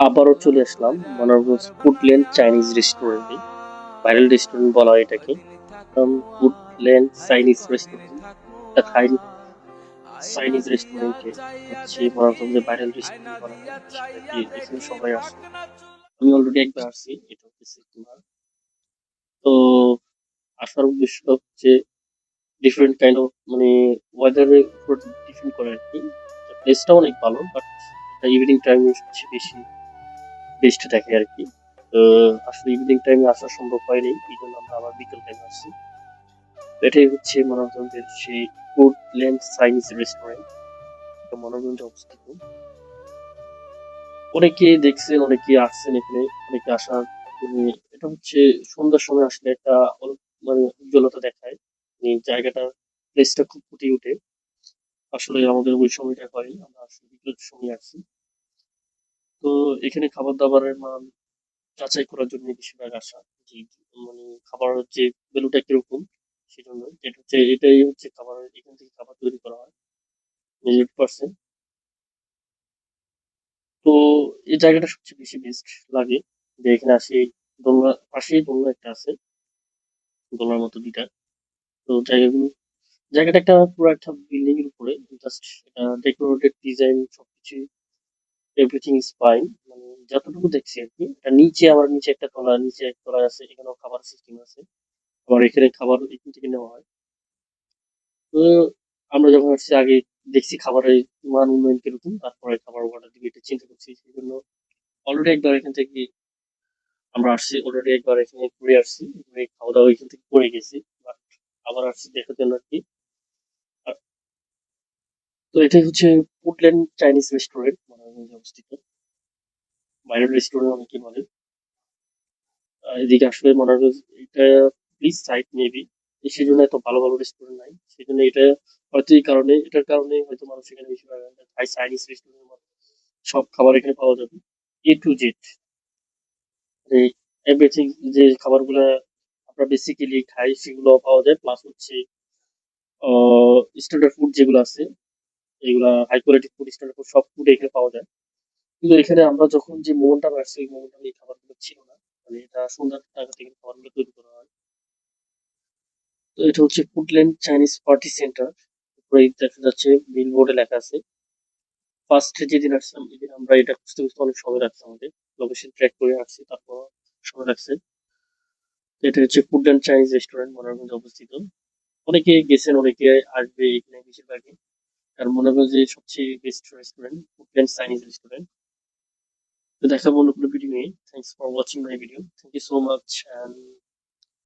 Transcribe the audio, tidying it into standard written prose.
আবারও চলে আসলাম মনারগঞ্জ Foodland Chinese রেস্টুরেন্টে। ভাইরাল রেস্টুরেন্ট বলা হয় এটাকে। ফুডল্যান্ড চাইনিজ রেস্টুরেন্ট, একটা থাই চাইনিজ রেস্টুরেন্টে হচ্ছে মনারগঞ্জে ভাইরাল রেস্টুরেন্ট বলা হয় সেটাকে। এখানে সবাই আসে, আমি অলরেডি একবার আসছি, এটা হচ্ছে সেকেন্ডবার। তো আসার উদ্দেশ্য হচ্ছে ডিফারেন্ট কাইন্ড অফ মানে ওয়েদারের উপর ডিপেন্ড করে আর কি। প্লেসটা অনেক ভালো, বাট এটা ইভিনিং টাইমে সবচেয়ে বেশি বেস্ট থাকে আর কি। তো আসলে ইভিনিং টাইমে আসা সম্ভব হয়নি, এই জন্য আমরা আবার বিকেল টাইমে আসছি। তো এটাই হচ্ছে মনোরঞ্জনের সেই ফুডল্যান্ড চাইনিজ রেস্টুরেন্ট, এটা মনোরঞ্জনে অবস্থিত। অনেকে দেখছেন, অনেকে আসছেন এখানে, অনেকে আসার মানে এটা হচ্ছে সন্ধ্যার সময় আসলে একটা মানে উজ্জ্বলতা দেখায়। জায়গাটা, প্লেসটা খুব ফুটে ওঠে। আসলে আমাদের ওই সময়টা হয়, আমরা আসলে বিকেলের সময় আসছি। তো এখানে খাবার দাবারের মান যাচাই করার জন্য বেশিরভাগ আসা, যে মানে খাবারের যে ভ্যালুটা কিরকম, সেজন্য। এটা হচ্ছে, এটাই হচ্ছে খাবারের, এখান থেকে খাবার তৈরি করা হয় 100%। তো এই জায়গাটা সবচেয়ে বেশি বেস্ট লাগে, যে এখানে আসি। দোলনা পাশেই দোলনা একটা আছে, দোলনার মতো দুইটা। তো জায়গাটা একটা পুরো একটা বিল্ডিং এর উপরে, জাস্ট এটা ডেকোরেটেড ডিজাইন সবকিছু, এভরিথিং ইজ ফাইন। মানে যতটুকু দেখছি আর কি। এটা নিচে, আমার নিচে একটা তলা, নিচে এক তলা আছে, এখানেও খাবার সিস্টেম আছে। আবার এখানে খাবার এখান থেকে নেওয়া হয়। তো আমরা যখন আসছি আগে দেখছি খাবারের মান উন্নয়ন কিরকম, তারপরে খাবার অর্ডার দিকে এটা চিন্তা করছি। সেই জন্য অলরেডি একবার এখান থেকে আমরা আসছি, অলরেডি একবার এখানে ঘুরে আসছি, ঘুরে খাওয়া দাওয়া এখান থেকে করে গেছি। বাট আবার আসছি দেখার জন্য আর কি। আর তো এটাই হচ্ছে ফুডল্যান্ড চাইনিজ রেস্টুরেন্ট, মনারগঞ্জে অবস্থিত। ভাইরাল রেস্টুরেন্ট অনেকে বলে। এদিকে আসলে মনারগঞ্জ এটা প্লিজ সাইড মেবি, সেজন্য এত ভালো ভালো রেস্টুরেন্ট নাই, সেজন্য এটা হয়তো এই কারণে, এটার কারণে হয়তো মানুষ এখানে বেশিরভাগ থাই চাইনিজ রেস্টুরেন্ট, সব খাবার এখানে পাওয়া যাবে, এ টু জেড। এভরিথিং, যে খাবারগুলো আমরা বেসিক্যালি খাই সেগুলো পাওয়া যায়, প্লাস হচ্ছে স্ট্যান্ডার্ড ফুড যেগুলো আছে, এগুলা high quality food, standard food, সব ফুড এখানে পাওয়া যায়। কিন্তু এখানে আমরা যখন যে মোমোটা আসছি, ওই মোমোটা এই খাবারগুলো ছিল না। মানে এটা সন্ধ্যার টাকা থেকে খাবারগুলো তৈরি করা হয়। তো এটা হচ্ছে ফুডল্যান্ড চাইনিজ পার্টি সেন্টার, উপরে দেখা যাচ্ছে বিল বোর্ডে লেখা আছে। ফার্স্ট যেদিন আসলাম এদিন আমরা এটা খুঁজতে খুঁজতে অনেক সময় লাগছে আমাদের, লোকেশন ট্র্যাক করে আসছি, তারপর সময় লাগছে। তো এটা হচ্ছে ফুডল্যান্ড চাইনিজ রেস্টুরেন্ট, মনারগঞ্জে অবস্থিত। অনেকে গেছেন, অনেকে আসবে এখানে বেশিরভাগই, কারণ মনারগঞ্জে সবচেয়ে best restaurant Foodland Chinese restaurant. তো দেখাবো অন্য কোনো ভিডিও নিয়ে। Thanks for watching my video, thank you so much, and